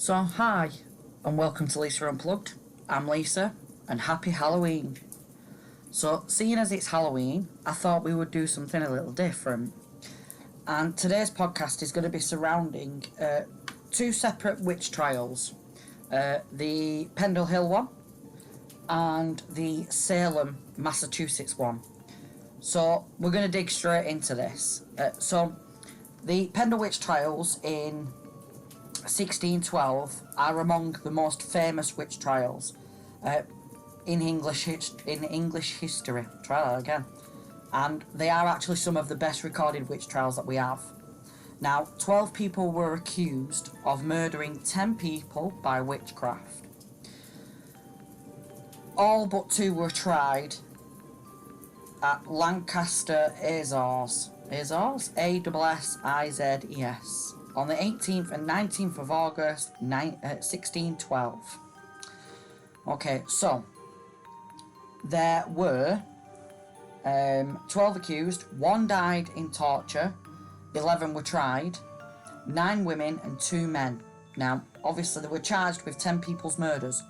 So, hi, and welcome to Lisa Unplugged. I'm Lisa, and happy Halloween. So, seeing as it's Halloween, I thought we would do something a little different. And today's podcast is going to be surrounding two separate witch trials. The Pendle Hill one and the Salem, Massachusetts one. So, we're going to dig straight into this. So, the Pendle Witch trials in 1612 are among the most famous witch trials in English history. Try that again. And they are actually some of the best recorded witch trials that we have. Now, 12 people were accused of murdering 10 people by witchcraft. All but 2 were tried at Lancaster Azores, Assizes, on the 18th and 19th of August 1612. Okay, so there were 12 accused, 1 died in torture, 11 were tried, 9 women and 2 men. Now, obviously they were charged with 10 people's murders.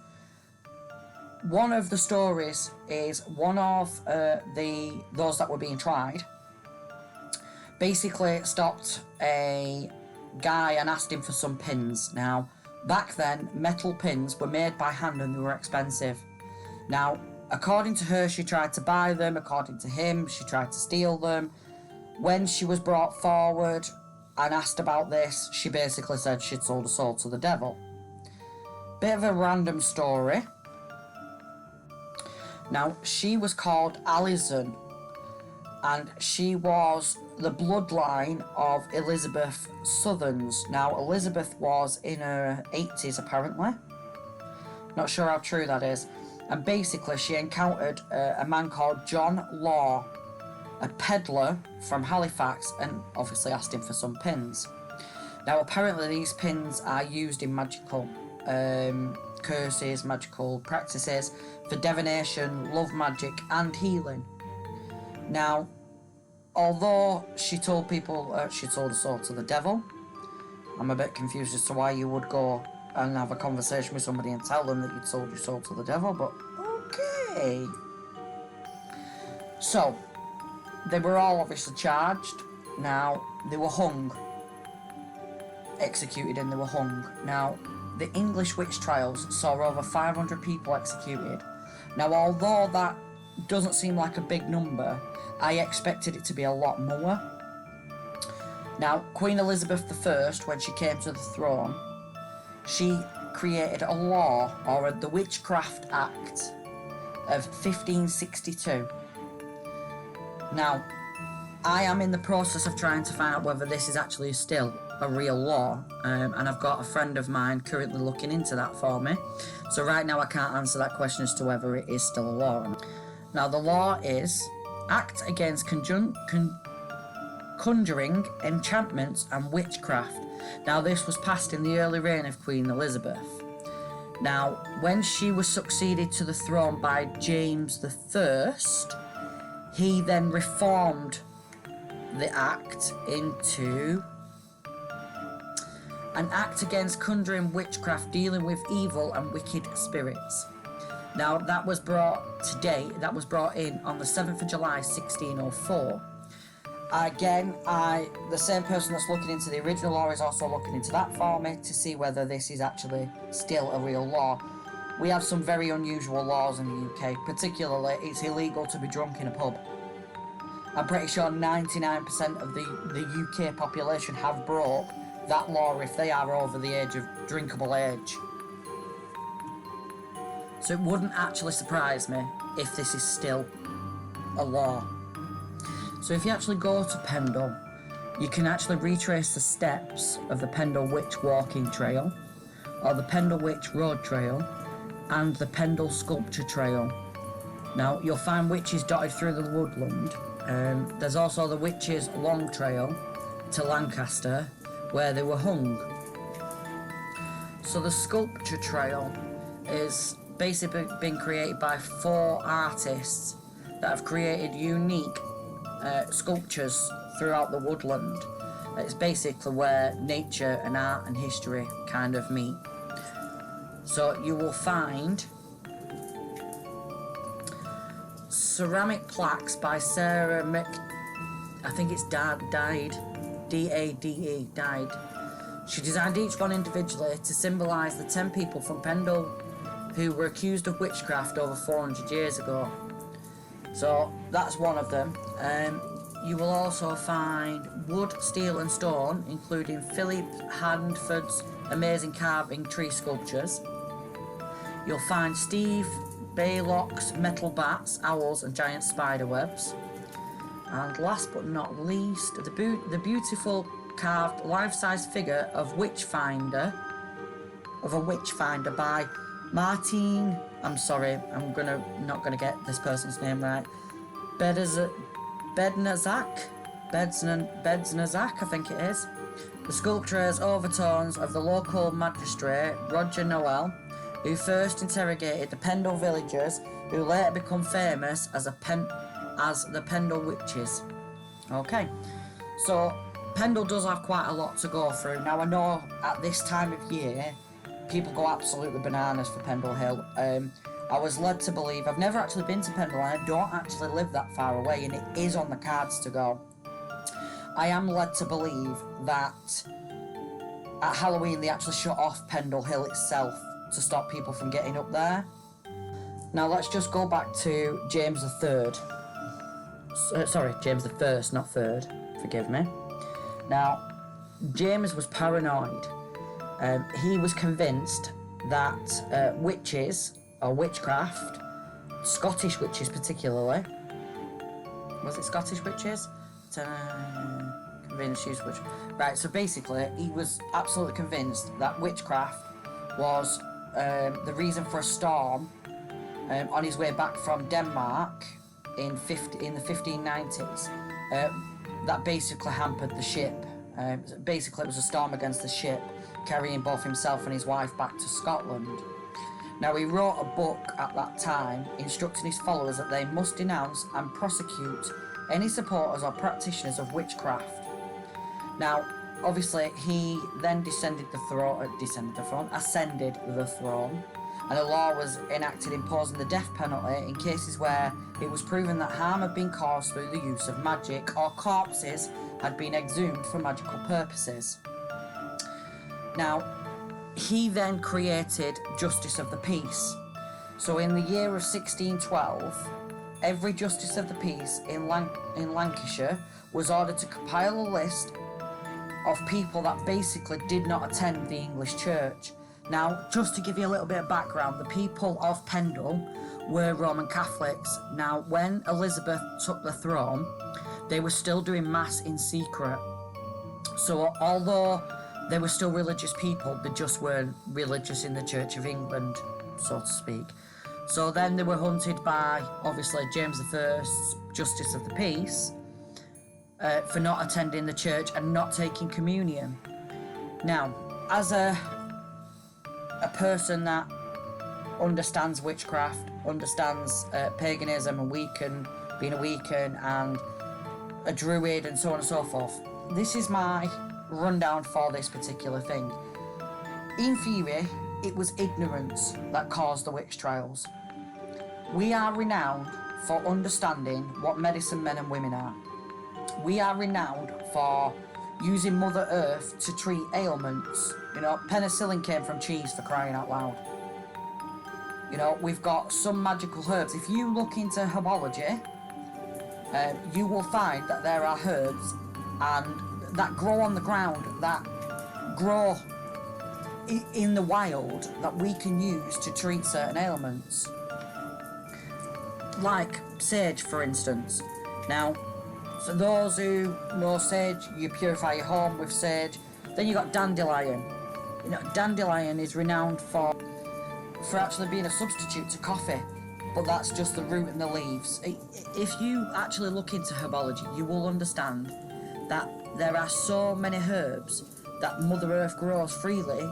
One of the stories is one of those that were being tried basically stopped a guy and asked him for some pins. Now, back then, metal pins were made by hand and they were expensive. Now, according to her, she tried to buy them. According to him, she tried to steal them. When she was brought forward and asked about this, she basically said she'd sold her soul to the devil. Bit of a random story. Now, she was called Alison, and she was the bloodline of Elizabeth Southerns. Now, Elizabeth was in her 80s, apparently. Not sure how true that is. And basically, she encountered a man called John Law, a peddler from Halifax, and obviously asked him for some pins. Now, apparently, these pins are used in magical curses, magical practices for divination, love magic, and healing. Now, although she told people she sold her soul to the devil, I'm a bit confused as to why you would go and have a conversation with somebody and tell them that you'd sold your soul to the devil, but okay. So, they were all obviously charged. Now, they were hung. Executed and they were hung. Now, the English witch trials saw over 500 people executed. Now, although that doesn't seem like a big number, I expected it to be a lot more. Now, Queen Elizabeth I, when she came to the throne, she created a law, or the Witchcraft Act of 1562. Now, I am in the process of trying to find out whether this is actually still a real law, and I've got a friend of mine currently looking into that for me. So right now I can't answer that question as to whether it is still a law. Now, the law is Act Against Conjuring, Enchantments and Witchcraft. Now, this was passed in the early reign of Queen Elizabeth. Now, when she was succeeded to the throne by James I, he then reformed the act into an act against conjuring witchcraft, dealing with evil and wicked spirits. Now, that was brought in on the 7th of July 1604. Again, the same person that's looking into the original law is also looking into that for me to see whether this is actually still a real law. We have some very unusual laws in the UK, particularly it's illegal to be drunk in a pub. I'm pretty sure 99% of the UK population have broke that law if they are over the age of drinkable age. So it wouldn't actually surprise me if this is still a law. So if you actually go to Pendle, you can actually retrace the steps of the Pendle Witch Walking Trail, or the Pendle Witch Road Trail, and the Pendle Sculpture Trail. Now, you'll find witches dotted through the woodland. There's also the Witches' Long Trail to Lancaster, where they were hung. So the Sculpture Trail is basically been created by 4 artists that have created unique sculptures throughout the woodland. It's basically where nature and art and history kind of meet. So you will find ceramic plaques by Sarah I think it's Dade, D-A-D-E, Died. She designed each one individually to symbolise the 10 people from Pendle who were accused of witchcraft over 400 years ago. So that's one of them. You will also find wood, steel and stone, including Philip Handford's amazing carving tree sculptures. You'll find Steve Baylock's metal bats, owls and giant spider webs. And last but not least, the beautiful carved life-size figure of a witchfinder by Martin, I'm sorry, I'm not gonna get this person's name right, Bednazak, I think it is. The sculpture has overtones of the local magistrate, Roger Noel, who first interrogated the Pendle villagers, who later become famous as the Pendle Witches. Okay, so Pendle does have quite a lot to go through. Now I know at this time of year, people go absolutely bananas for Pendle Hill. I was led to believe, I've never actually been to Pendle and I don't actually live that far away, and it is on the cards to go. I am led to believe that at Halloween they actually shut off Pendle Hill itself to stop people from getting up there. Now let's just go back to James III. Sorry, James I, not third, forgive me. Now, James was paranoid. He was convinced that witches, or witchcraft, Scottish witches particularly, was it Scottish witches? Convinced she's witch. Right, so basically, he was absolutely convinced that witchcraft was the reason for a storm on his way back from Denmark in the 1590s. That basically hampered the ship. Basically, it was a storm against the ship, carrying both himself and his wife back to Scotland. Now, he wrote a book at that time instructing his followers that they must denounce and prosecute any supporters or practitioners of witchcraft. Now, obviously, he then ascended the throne, and a law was enacted imposing the death penalty in cases where it was proven that harm had been caused through the use of magic or corpses had been exhumed for magical purposes. Now, he then created Justice of the Peace. So in the year of 1612, every Justice of the Peace in Lancashire was ordered to compile a list of people that basically did not attend the English church. Now, just to give you a little bit of background, the people of Pendle were Roman Catholics. Now, when Elizabeth took the throne, they were still doing mass in secret. So, although they were still religious people, they just weren't religious in the Church of England, so to speak. So then they were hunted by, obviously, James I's Justice of the Peace for not attending the church and not taking communion. Now, as a person that understands witchcraft, understands paganism and being a Wiccan and a druid and so on and so forth, this is my rundown for this particular thing. In theory, it was ignorance that caused the witch trials. We are renowned for understanding what medicine men and women are. We are renowned for using Mother Earth to treat ailments. You know, penicillin came from cheese, for crying out loud. You know, we've got some magical herbs. If you look into herbology, you will find that there are herbs that grow on the ground, that grow in the wild, that we can use to treat certain ailments. Like sage, for instance. Now, for those who know sage, you purify your home with sage. Then you got dandelion. You know, dandelion is renowned for actually being a substitute to coffee, but that's just the root and the leaves. If you actually look into herbology, you will understand that there are so many herbs that Mother Earth grows freely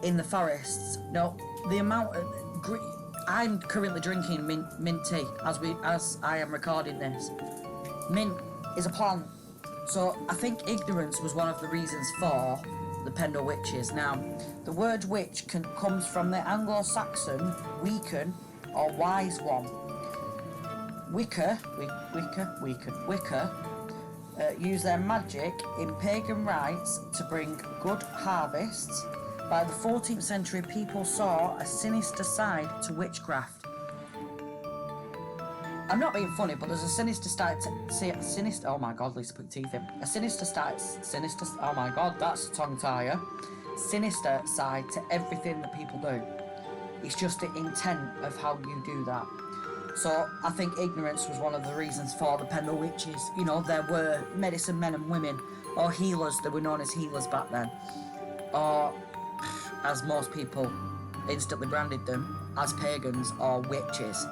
in the forests. Now, the amount of I'm currently drinking mint tea as I am recording this. Mint is a plant, so I think ignorance was one of the reasons for the Pendle witches. Now, the word witch comes from the Anglo-Saxon weaken or wise one. Wicca use their magic in pagan rites to bring good harvests. By the 14th century, people saw a sinister side to witchcraft. I'm not being funny, but there's a sinister side to sinister. Oh my God, Lisa, put your teeth in. A sinister side. Sinister. Oh my God, that's a tongue tire. Sinister side to everything that people do. It's just the intent of how you do that. So I think ignorance was one of the reasons for the Pendle witches. You know, there were medicine men and women, or healers. They were known as healers back then, or as most people instantly branded them, as pagans or witches,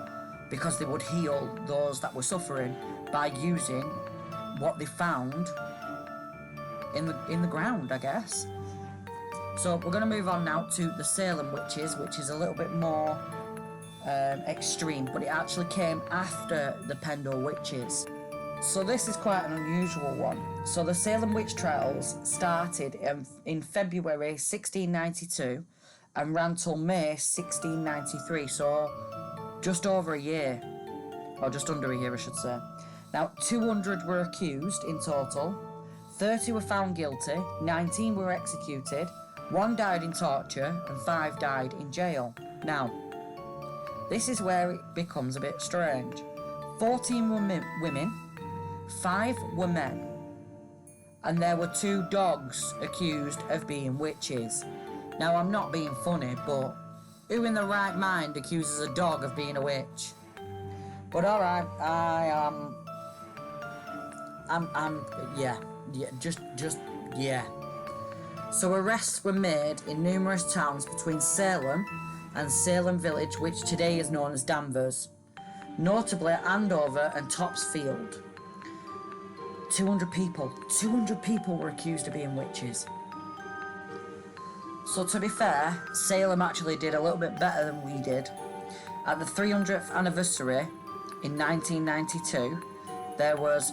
because they would heal those that were suffering by using what they found in the ground, I guess. So we're going to move on now to the Salem witches, which is a little bit more extreme, but it actually came after the Pendle witches. So this is quite an unusual one. So the Salem witch trials started in February 1692 and ran till May 1693, so just over a year, or just under a year I should say. Now 200 were accused in total, 30 were found guilty, 19 were executed, 1 died in torture and 5 died in jail. Now, this is where it becomes a bit strange. 14 were women, 5 were men, and there were 2 dogs accused of being witches. Now, I'm not being funny, but who in the right mind accuses a dog of being a witch? But alright, yeah. So arrests were made in numerous towns between Salem and Salem Village, which today is known as Danvers, notably Andover and Topsfield. 200 people were accused of being witches. So to be fair, Salem actually did a little bit better than we did. At the 300th anniversary in 1992, there was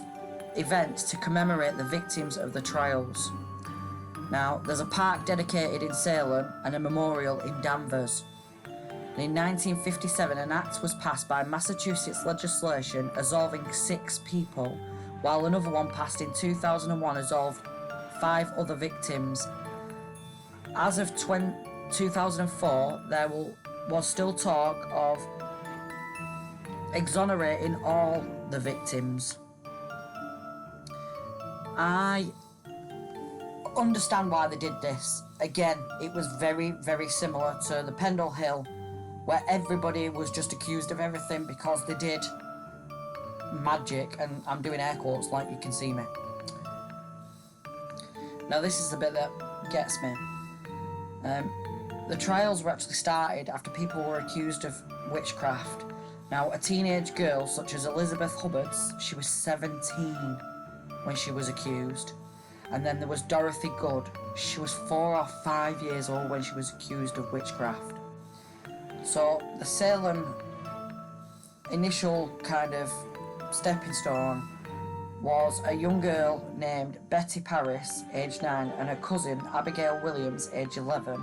events to commemorate the victims of the trials. Now, there's a park dedicated in Salem and a memorial in Danvers. And in 1957, an act was passed by Massachusetts legislation absolving 6 people, while another one passed in 2001 absolved 5 other victims. As of 2004, there was still talk of exonerating all the victims. I understand why they did this. Again, it was very, very similar to the Pendle Hill, where everybody was just accused of everything because they did magic, and I'm doing air quotes like you can see me. Now this is the bit that gets me. The trials were actually started after people were accused of witchcraft. Now, a teenage girl such as Elizabeth Hubbards, she was 17 when she was accused. And then there was Dorothy Good. She was 4 or 5 years old when she was accused of witchcraft. So the Salem initial kind of stepping stone was a young girl named Betty Paris, aged 9, and her cousin Abigail Williams, aged 11.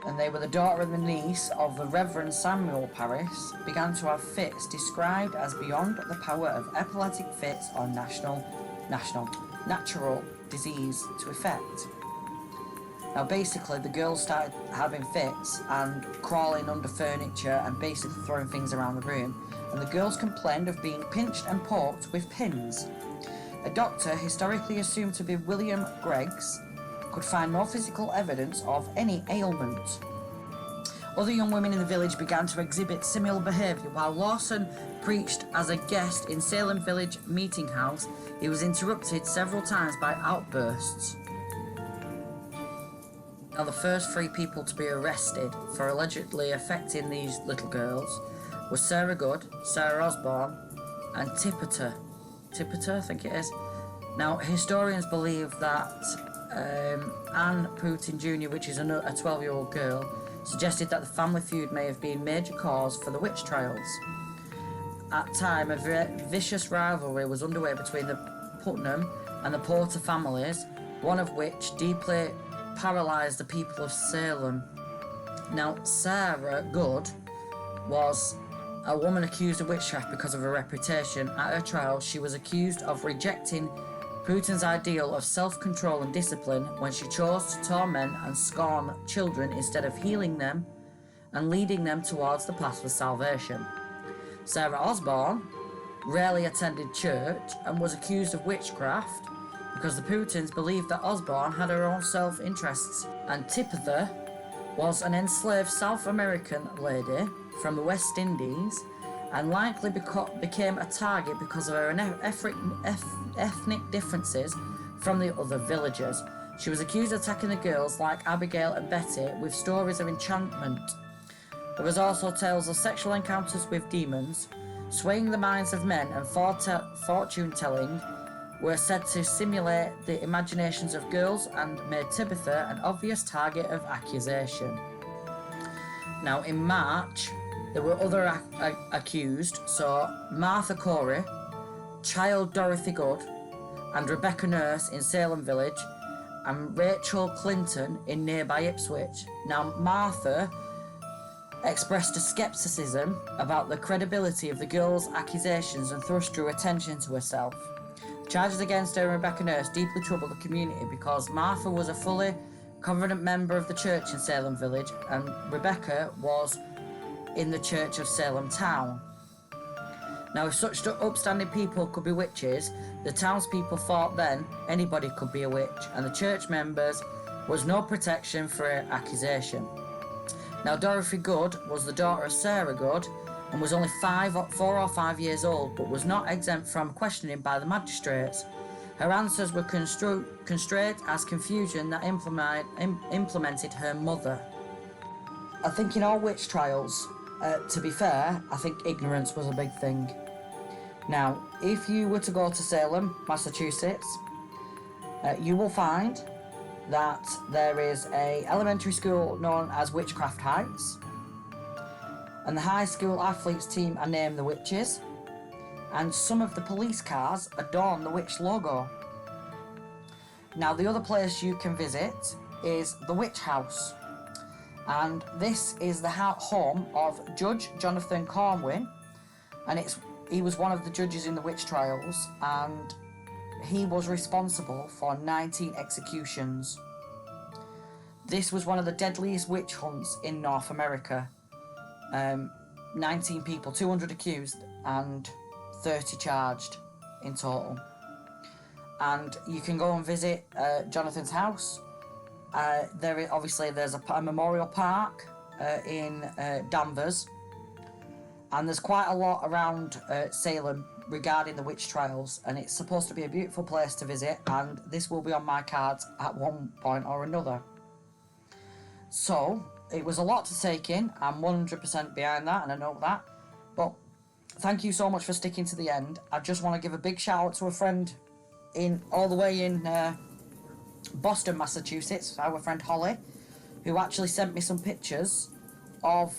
And they were the daughter and the niece of the Reverend Samuel Paris, began to have fits described as beyond the power of epileptic fits or natural disease to effect. Now basically the girls started having fits and crawling under furniture and basically throwing things around the room, and the girls complained of being pinched and poked with pins. A doctor, historically assumed to be William Greggs, could find no physical evidence of any ailment. Other young women in the village began to exhibit similar behaviour. While Lawson preached as a guest in Salem Village Meeting House, he was interrupted several times by outbursts. Now, the first 3 people to be arrested for allegedly affecting these little girls were Sarah Good, Sarah Osborne, and Tipper, I think it is. Now, historians believe that Anne Putin Jr., which is a 12-year-old girl, suggested that the family feud may have been a major cause for the witch trials. At the time, a vicious rivalry was underway between the Putnam and the Porter families, one of which deeply paralysed the people of Salem. Now, Sarah Good was a woman accused of witchcraft because of her reputation. At her trial, she was accused of rejecting Putin's ideal of self-control and discipline when she chose to torment and scorn children instead of healing them and leading them towards the path of salvation. Sarah Osborne rarely attended church and was accused of witchcraft because the Putins believed that Osborne had her own self-interests, and Tipitha was an enslaved South American lady from the West Indies and likely became a target because of her ethnic differences from the other villagers. She was accused of attacking the girls like Abigail and Betty with stories of enchantment. There was also tales of sexual encounters with demons. Swaying the minds of men and fortune-telling were said to simulate the imaginations of girls and made Tabitha an obvious target of accusation. Now, in March, there were other accused, so Martha Corey, child Dorothy Good, and Rebecca Nurse in Salem Village, and Rachel Clinton in nearby Ipswich. Now, Martha expressed a scepticism about the credibility of the girl's accusations and thus drew attention to herself. Charges against her and Rebecca Nurse deeply troubled the community because Martha was a fully covenant member of the church in Salem Village and Rebecca was in the Church of Salem Town. Now, if such upstanding people could be witches, the townspeople thought then anybody could be a witch, and the church members was no protection for accusation. Now, Dorothy Good was the daughter of Sarah Good and was only 4 or 5 years old, but was not exempt from questioning by the magistrates. Her answers were construed as confusion that implemented her mother. I think in all witch trials, to be fair, I think ignorance was a big thing. Now, if you were to go to Salem, Massachusetts, you will find that there is an elementary school known as Witchcraft Heights, and the high school athletes team are named the Witches, and some of the police cars adorn the witch logo. Now, the other place you can visit is the Witch House, and this is the home of Judge Jonathan Corwin, and he was one of the judges in the witch trials, and he was responsible for 19 executions. This was one of the deadliest witch hunts in North America. 19 people, 200 accused, and 30 charged in total. And you can go and visit Jonathan's house. There's a memorial park in Danvers, and there's quite a lot around Salem regarding the witch trials, and it's supposed to be a beautiful place to visit, and this will be on my cards at one point or another. So, it was a lot to take in. I'm 100% behind that, and I know that. But thank you so much for sticking to the end. I just want to give a big shout out to a friend all the way in Boston, Massachusetts, our friend Holly, who actually sent me some pictures of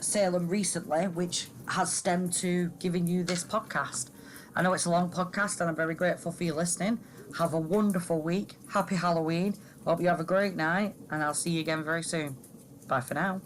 Salem recently, which has stemmed to giving you this podcast. I know it's a long podcast, and I'm very grateful for you listening. Have a wonderful week. Happy Halloween. Hope you have a great night, and I'll see you again very soon. Bye for now.